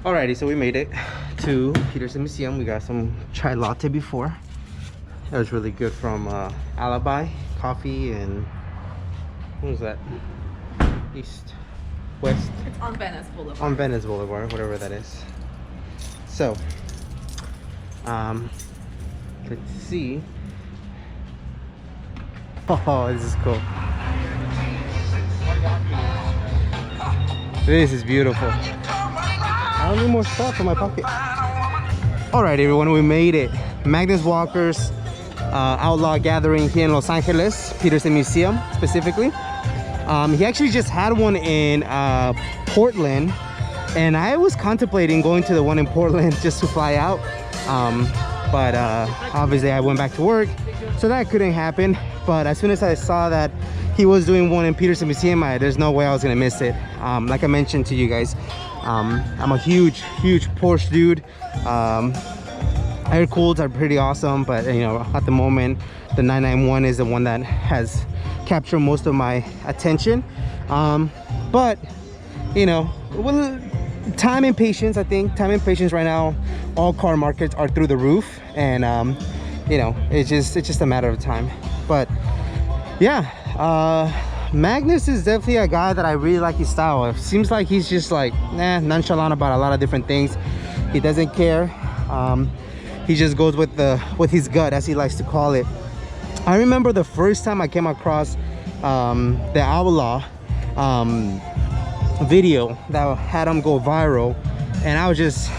Alrighty, so we made it to Peterson Museum. We got some chai latte before. That was really good from Alibi Coffee and what was that? East, West. It's on Venice Boulevard. On Venice Boulevard, whatever that is. So, let's see. Oh, this is cool. This is beautiful. I don't need more stuff in my pocket. Alright everyone, we made it. Magnus Walker's Outlaw gathering here in Los Angeles, Peterson Museum specifically. He actually just had one in Portland, and I was contemplating going to the one in Portland just to fly out. But obviously I went back to work, so that couldn't happen. But as soon as I saw that he was doing one in Peterson Museum, there's no way I was gonna miss it. Like I mentioned to you guys, I'm a huge Porsche dude. Air cooled are pretty awesome, but you know, at the moment the 991 is the one that has captured most of my attention. But you know, well, time and patience. I think time and patience right now, all car markets are through the roof, and you know, it's just a matter of time. But yeah, Magnus is definitely a guy that I really like his style. It seems like he's just like nonchalant about a lot of different things. He doesn't care. He just goes with his gut, as he likes to call it. I remember the first time I came across the Outlaw video that had him go viral, and I was just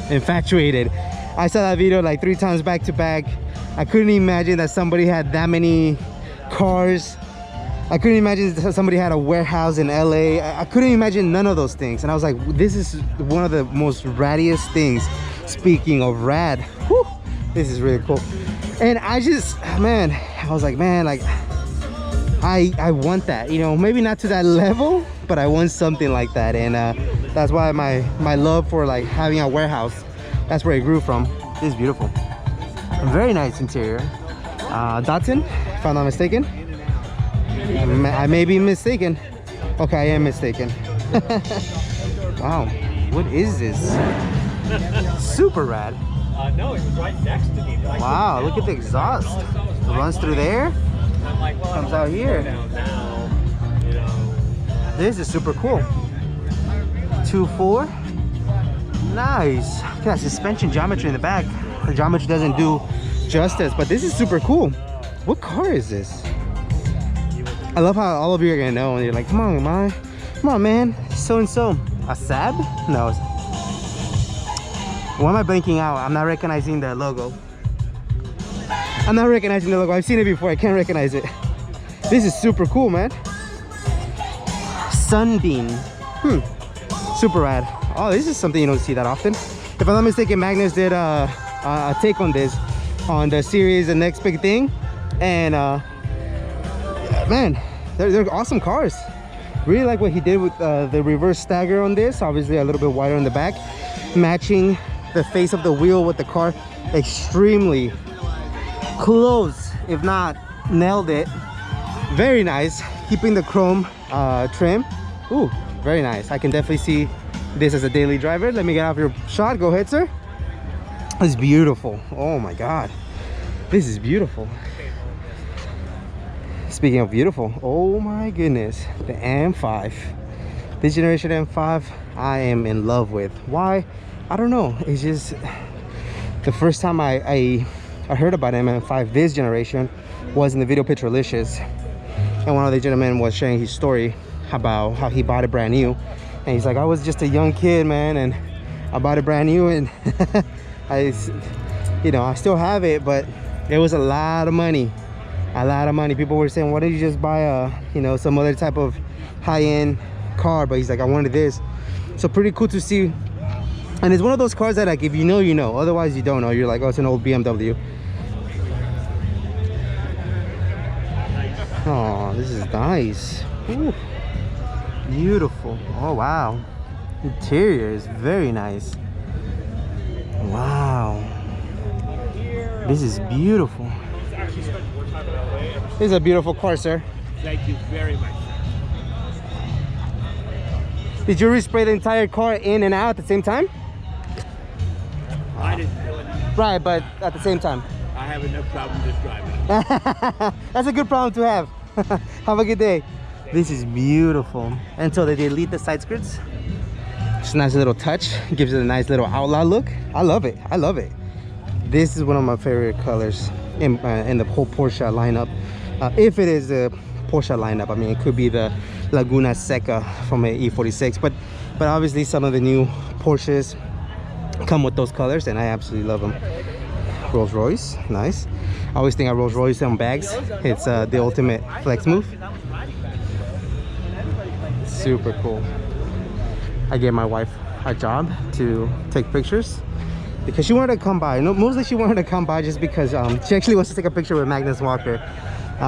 infatuated. I saw that video like 3 times back to back. I couldn't imagine that somebody had that many cars. I couldn't imagine that somebody had a warehouse in LA. I couldn't imagine none of those things, and I was like, this is one of the most raddiest things. Speaking of rad, whew, this is really cool. And I just, man, I was like, man, like I want that, you know, maybe not to that level, but I want something like that. And that's why my love for like having a warehouse, that's where it grew from. This is beautiful. Very nice interior. Datsun, if I'm not mistaken. I may be mistaken. Okay, I am mistaken. Wow, what is this? Super rad. No, it was right next to me. Wow, look at the exhaust. It runs through there, comes out here. This is super cool. 2.4. Nice. Look at that suspension geometry in the back. The geometry doesn't do justice, but this is super cool. What car is this? I love how all of you are gonna know, and you're like, come on, man, so and so. A Saab? No. Why am I blanking out? I'm not recognizing the logo. I'm not recognizing the logo. I've seen it before. I can't recognize it. This is super cool, man. Sunbeam. Super rad. Oh, this is something you don't see that often. If I'm not mistaken, Magnus did a take on this on the series The Next Big Thing, and man, they're awesome cars. Really like what he did with the reverse stagger on this. Obviously a little bit wider on the back, matching the face of the wheel with the car. Extremely close, if not nailed it. Very nice. Keeping the chrome trim. Ooh, very nice. I can definitely see this as a daily driver. Let me get off your shot. Go ahead, sir. It's beautiful. Oh my god, this is beautiful. Speaking of beautiful, oh my goodness, the M5. This generation M5 I am in love with. Why? I don't know. It's just the first time I heard about M5 this generation was in the video Petrolicious, and one of the gentlemen was sharing his story about how he bought it brand new, and he's like, I was just a young kid, man, and I bought it brand new, and I still have it, but it was a lot of money. People were saying, why didn't you just buy a some other type of high-end car? But he's like, I wanted this. So pretty cool to see. And it's one of those cars that, like, if you know, you know, otherwise you don't know. You're like, oh, it's an old BMW. Oh, this is nice. Ooh, beautiful. Oh wow, interior is very nice. Wow, this is beautiful. This is a beautiful car, sir. Thank you very much. Did you respray the entire car in and out at the same time? I didn't do it. Right, but at the same time. I have enough problem just driving. That's a good problem to have. Have a good day. This is beautiful. And so they delete the side skirts. Just a nice little touch. Gives it a nice little outlaw look. I love it. I love it. This is one of my favorite colors in the whole Porsche lineup. If it is a Porsche lineup, I mean, it could be the Laguna Seca from an E46, but obviously some of the new Porsches come with those colors, and I absolutely love them. Rolls Royce, nice. I always think of Rolls Royce on bags. It's the ultimate flex move. Super cool. I gave my wife a job to take pictures because she wanted to come by. No, mostly she wanted to come by just because she actually wants to take a picture with Magnus Walker,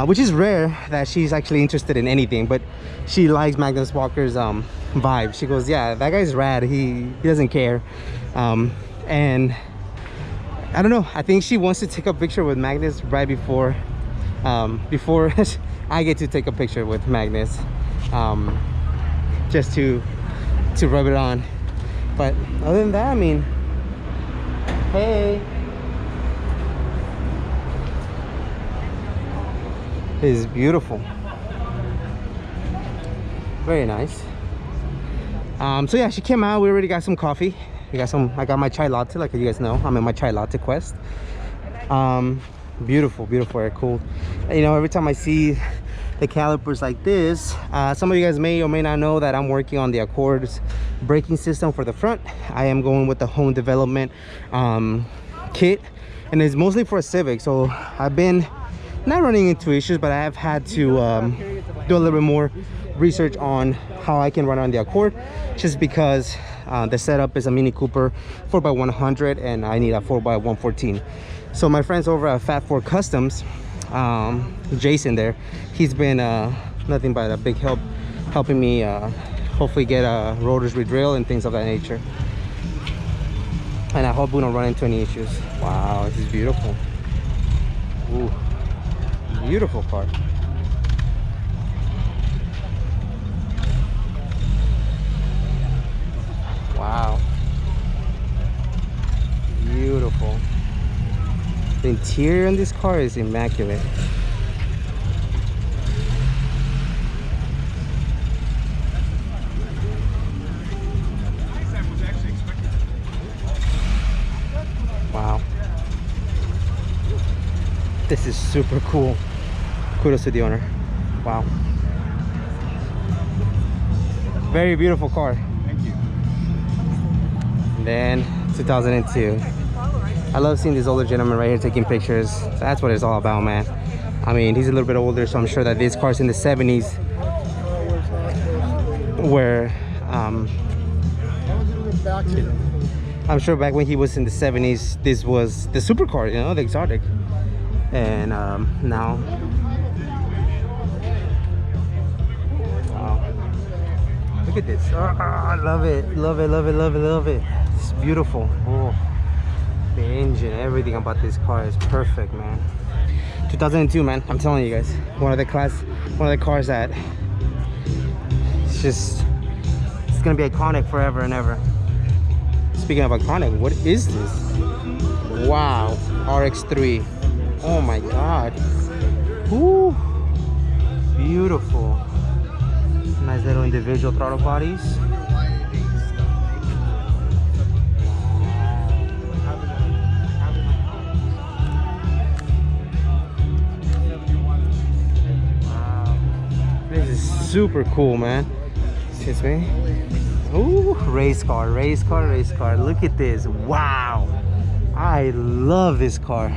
which is rare that she's actually interested in anything, but she likes Magnus Walker's vibe. She goes, yeah, that guy's rad. He doesn't care. And I don't know, I think she wants to take a picture with Magnus right before I get to take a picture with Magnus, just to rub it on. But other than that, I mean, hey, it is beautiful, very nice. So yeah, she came out. We already got some coffee. I got my chai latte, like you guys know. I'm in my chai latte quest. Beautiful, beautiful, air cooled. You know, every time I see the calipers like this, some of you guys may or may not know that I'm working on the Accord's braking system for the front. I am going with the home development kit, and it's mostly for a Civic. So I've been not running into issues, but I have had to do a little bit more research on how I can run on the Accord, just because the setup is a Mini Cooper 4x100 and I need a 4x114. So my friends over at Fat 4 Customs, Jason there, he's been nothing but a big help, helping me hopefully get rotors re-drill and things of that nature. And I hope we don't run into any issues. Wow, this is beautiful. Ooh, beautiful car. Wow, beautiful. The interior in this car is immaculate. Wow, this is super cool. Kudos to the owner. Wow, very beautiful car. And then 2002. I love seeing this older gentleman right here taking pictures. That's what it's all about, man. I mean, he's a little bit older, so I'm sure that this car's in the 70s, where I'm sure back when he was in the 70s, this was the supercar, you know, the exotic. And now, wow, look at this. Oh, I love it, love it, love it, love it, love it. It's beautiful. Oh, the engine, everything about this car is perfect, man. 2002, man. I'm telling you guys, one of the cars that it's gonna be iconic forever and ever. Speaking of iconic, what is this? Wow, RX-3. Oh my God. Ooh, beautiful. Nice little individual throttle bodies. Super cool, man. Excuse me. Ooh, race car, race car, race car. Look at this. Wow, I love this car.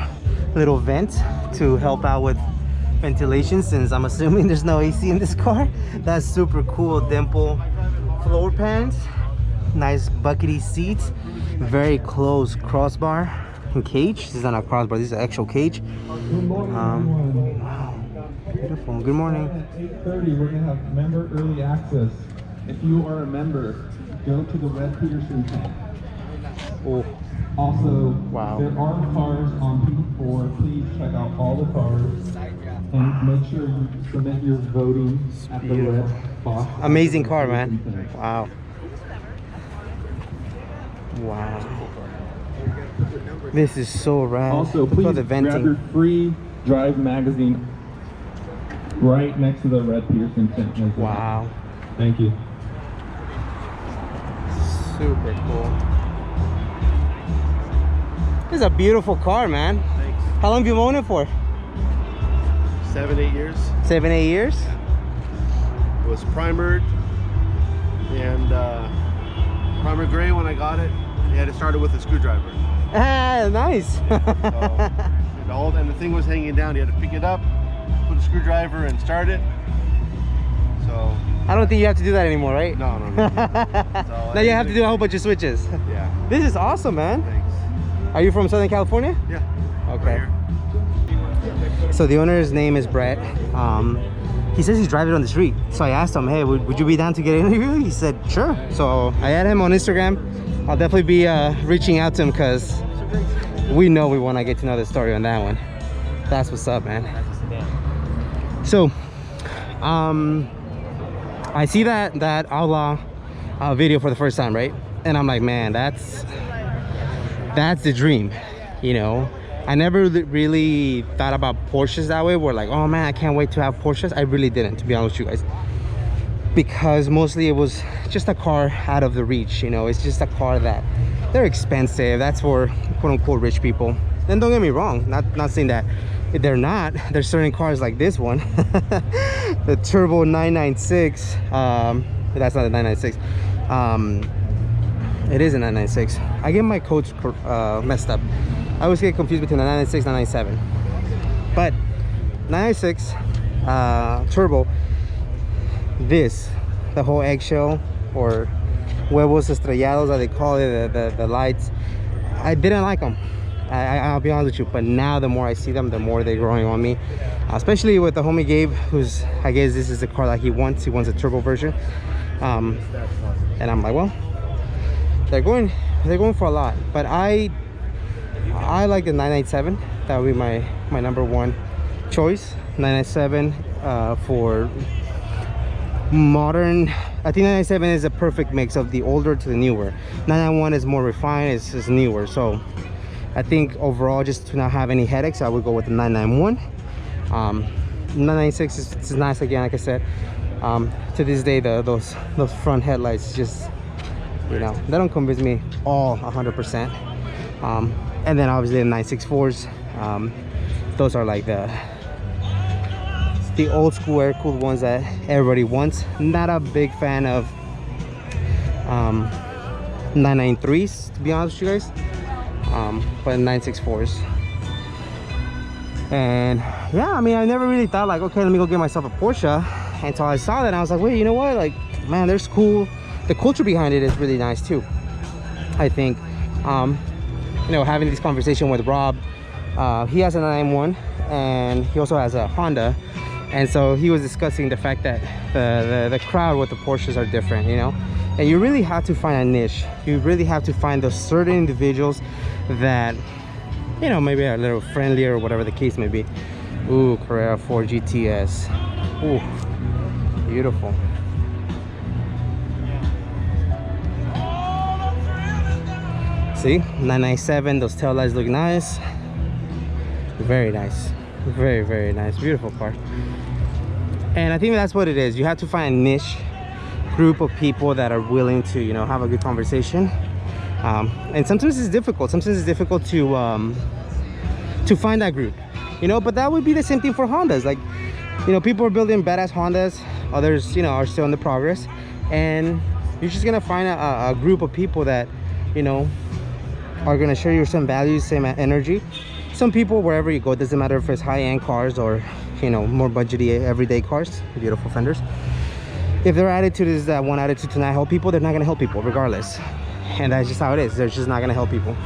Little vent to help out with ventilation, since I'm assuming there's no AC in this car. That's super cool. Dimple floor pans, nice buckety seats, very close crossbar and cage. This is not a crossbar, this is an actual cage. Wow. Beautiful. Good morning. At 8:30, we're going to have member early access. If you are a member, go to the red Peterson tank. Oh. Also, wow, there are cars on P4. Please check out all the cars and make sure you submit your voting at the red box. Amazing car, man. Wow. Wow. This is so rad. Also, Look at please the grab venting. your free Drive magazine right next to the red Peterson tent. as well. Wow. Thank you. Super cool. This is a beautiful car, man. Thanks. How long have you owned it for? 7, 8 years. 7, 8 years? It was primered and primer gray when I got it. They had to start it with a screwdriver. Ah, nice. And the thing was hanging down. You had to pick it up, put a screwdriver, and start it. So I don't think you have to do that anymore, right? no. Now you have to do a whole bunch of switches. Yeah. This is awesome, man. Thanks. Are you from Southern California? Yeah. Okay. Right here. So the owner's name is Brett. He says he's driving on the street. So I asked him, hey, would you be down to get an interview? He said, sure. So I added him on Instagram. I'll definitely be reaching out to him because we know we want to get to know the story on that one. That's what's up, man. So, I see that Outlaw video for the first time, right? And I'm like, man, that's the dream, you know. I never really thought about Porsches that way. We're like, oh man, I can't wait to have Porsches. I really didn't, to be honest with you guys, because mostly it was just a car out of the reach, you know. It's just a car that they're expensive. That's for quote-unquote rich people. And don't get me wrong, not saying that they're not. There's certain cars like this one, the turbo 996. That's not a 996. It is a 996. I get my codes messed up. I always get confused between the 996 and 997. But 996 turbo, the whole eggshell or huevos estrellados that they call it, the lights, I didn't like them. I'll be honest with you, but now the more I see them, the more they're growing on me, especially with the homie Gabe, who's, I guess this is the car that he wants a turbo version. And I'm like, well, they're going for a lot, but I like the 997. That would be my number one choice. 997 for modern. I think 997 is a perfect mix of the older to the newer. 991 is more refined, it's newer. So I think overall, just to not have any headaches, I would go with the 991. 996 is nice again, like I said. To this day, those front headlights just, you know, they don't convince me all 100%. And then obviously the 964s, those are like the old school air-cooled ones that everybody wants. Not a big fan of 993s, to be honest with you guys. But 964s. And yeah, I mean, I never really thought like, okay, let me go get myself a Porsche, until I saw that and I was like, wait, you know what, like, man, there's cool, the culture behind it is really nice too, I think. You know, having this conversation with Rob, he has a 991 and he also has a Honda, and so he was discussing the fact that the crowd with the Porsches are different, you know, and you really have to find a niche. You really have to find those certain individuals that, you know, maybe are a little friendlier or whatever the case may be. Ooh, Carrera 4 GTS. Ooh, beautiful. See, 997, those tail lights look nice. Very nice. Very, very nice. Beautiful car. And I think that's what it is. You have to find a niche group of people that are willing to, you know, have a good conversation. And sometimes it's difficult. Sometimes it's difficult to find that group, you know. But that would be the same thing for Hondas. Like, you know, people are building badass Hondas. Others, you know, are still in the progress. And you're just gonna find a group of people that, you know, are gonna share your same values, same energy. Some people, wherever you go, it doesn't matter if it's high-end cars or, you know, more budgety everyday cars, beautiful fenders. If their attitude is that one attitude to not help people, they're not gonna help people regardless. And that's just how it is. They're just not gonna help people.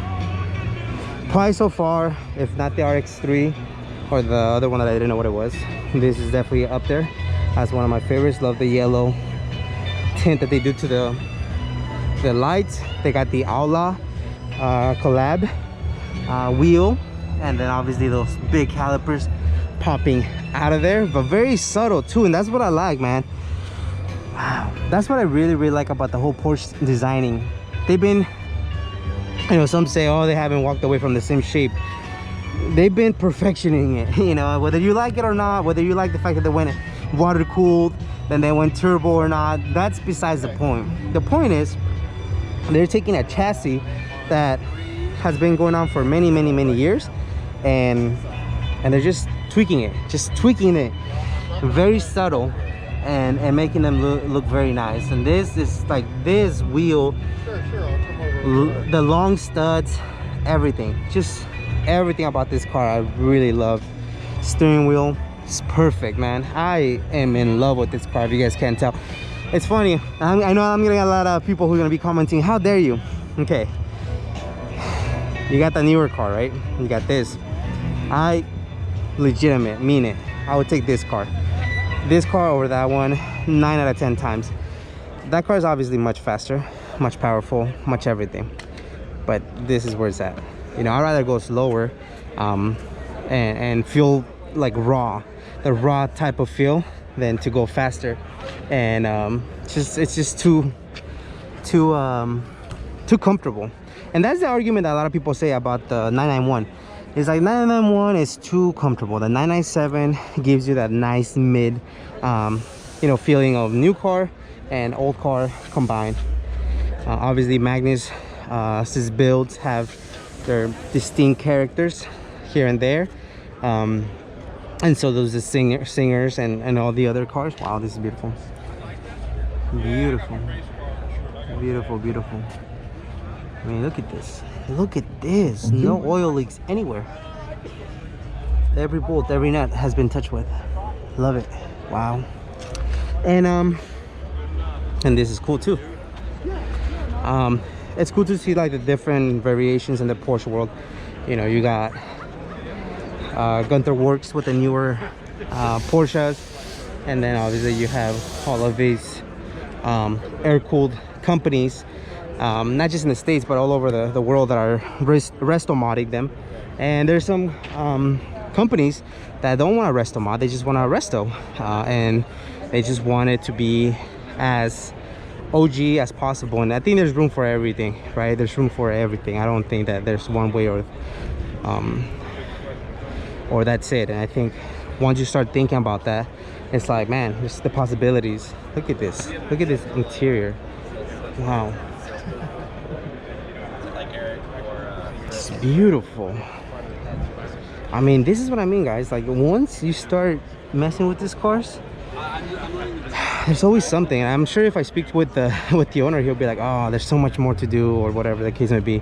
Probably so far, if not the RX-3 or the other one that I didn't know what it was, this is definitely up there as one of my favorites. Love the yellow tint that they do to the lights. They got the Outlaw collab wheel, and then obviously those big calipers popping out of there, but very subtle too, and that's what I like, man. Wow, that's what I really like about the whole Porsche designing. They've been I know some say, oh, they haven't walked away from the same shape. They've been perfectioning it, you know, whether you like it or not, whether you like the fact that they went water cooled, then they went turbo or not, that's besides the point. The point is they're taking a chassis that has been going on for many years, and they're just tweaking it very subtle, and making them look very nice. And this is like this wheel, the long studs, everything, just everything about this car I really love. Steering wheel, it's perfect, man. I am in love with this car, if you guys can't tell. It's funny, I know I'm getting a lot of people who are gonna be commenting, how dare you. Okay, you got the newer car, right? You got this. I legitimate mean it, I would take this car over that one 9 out of 10 times. That car is obviously much faster, much powerful, much everything, but this is where it's at. You know, I'd rather go slower and feel like the raw type of feel, than to go faster. And it's just too comfortable. And that's the argument that a lot of people say about the 991. It's like 991 is too comfortable. The 997 gives you that nice mid you know, feeling of new car and old car combined. Obviously Magnus his builds have their distinct characters here and there, and so those are singers and all the other cars. Wow, this is beautiful, beautiful. I mean, look at this, no oil leaks anywhere. Every bolt, every nut has been touched with. Love it. Wow. And this is cool too. It's cool to see like the different variations in the Porsche world. You know, you got Gunther Works with the newer Porsches, and then obviously you have all of these air-cooled companies, not just in the States but all over the world, that are resto-modding them. And there's some companies that don't want to resto mod, they just want to resto, and they just want it to be as OG as possible. And I think there's room for everything, right? There's room for everything. I don't think that there's one way or that's it. And I think once you start thinking about that, it's like, man, just the possibilities. Look at this interior. Wow, it's beautiful. I mean, this is what I mean, guys. Like, once you start messing with these cars, there's always something. And I'm sure if I speak with the owner, he'll be like, oh, there's so much more to do, or whatever the case may be.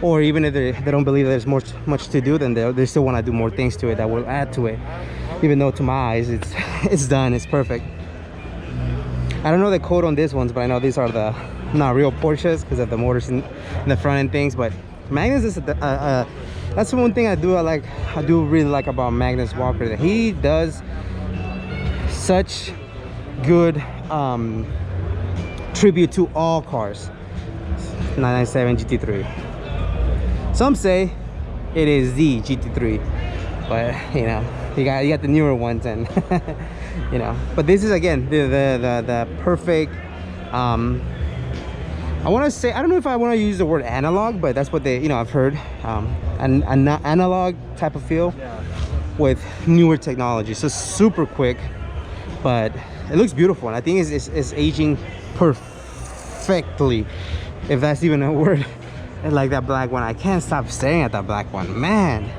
Or even if they don't believe there's much to do, then they still want to do more things to it that will add to it, even though to my eyes it's done, it's perfect. I don't know the code on these ones, but I know these are the not real Porsches because of the motors in the front end things. But Magnus is that's the one thing I do really like about Magnus Walker, that he does such good tribute to all cars. 997 GT3. Some say it is the GT3, but you know, you got the newer ones, and you know. But this is again the perfect. I want to say, I don't know if I want to use the word analog, but that's what they, you know, I've heard, an analog type of feel with newer technology. So super quick, but it looks beautiful, and I think it's aging perfectly, if that's even a word. And like that black one, I can't stop staring at that black one, man.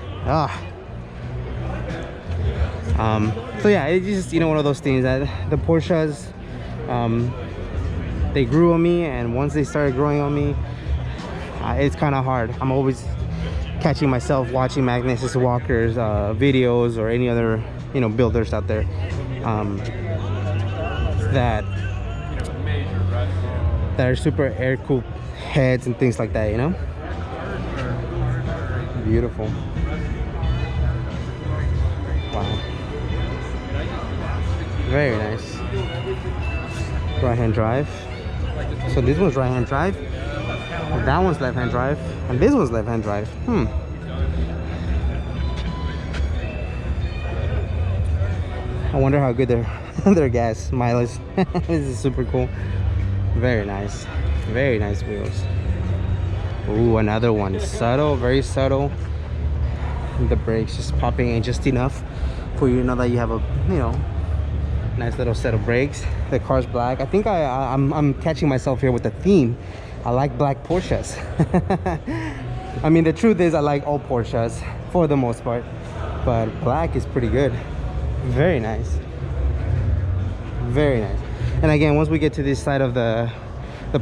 So yeah, it's just, you know, one of those things that the Porsches, they grew on me, and once they started growing on me, it's kind of hard. I'm always catching myself watching Magnus Walker's videos, or any other, you know, builders out there that are super air cooled heads and things like that, you know. Beautiful. Wow, very nice. Right hand drive. So this one's right hand drive, that one's left hand drive, and this one's left hand drive. I wonder how good their gas mileage. This is super cool. Very nice wheels. Ooh, another one. Subtle, very subtle. The brakes just popping in just enough for you to know that you have a, you know, nice little set of brakes. The car's black. I think I'm catching myself here with the theme. I like black Porsches. I mean, the truth is I like all Porsches for the most part, but black is pretty good. Very nice. Very nice. And again, once we get to this side of the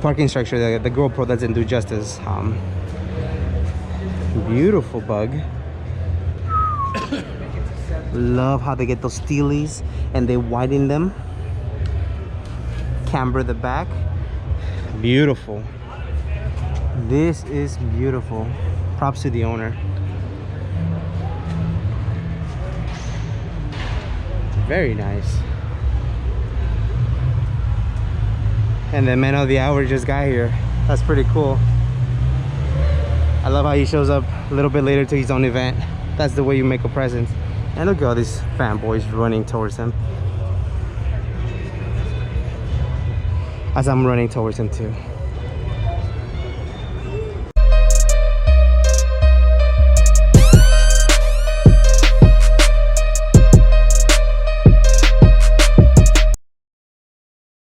parking structure, the GoPro doesn't do justice. Beautiful bug. Love how they get those steelies and they widen them. Camber the back. Beautiful. This is beautiful. Props to the owner. Very nice. And the man of the hour just got here. That's pretty cool. I love how he shows up a little bit later to his own event. That's the way you make a presence. And look at all these fanboys running towards him. As I'm running towards him too.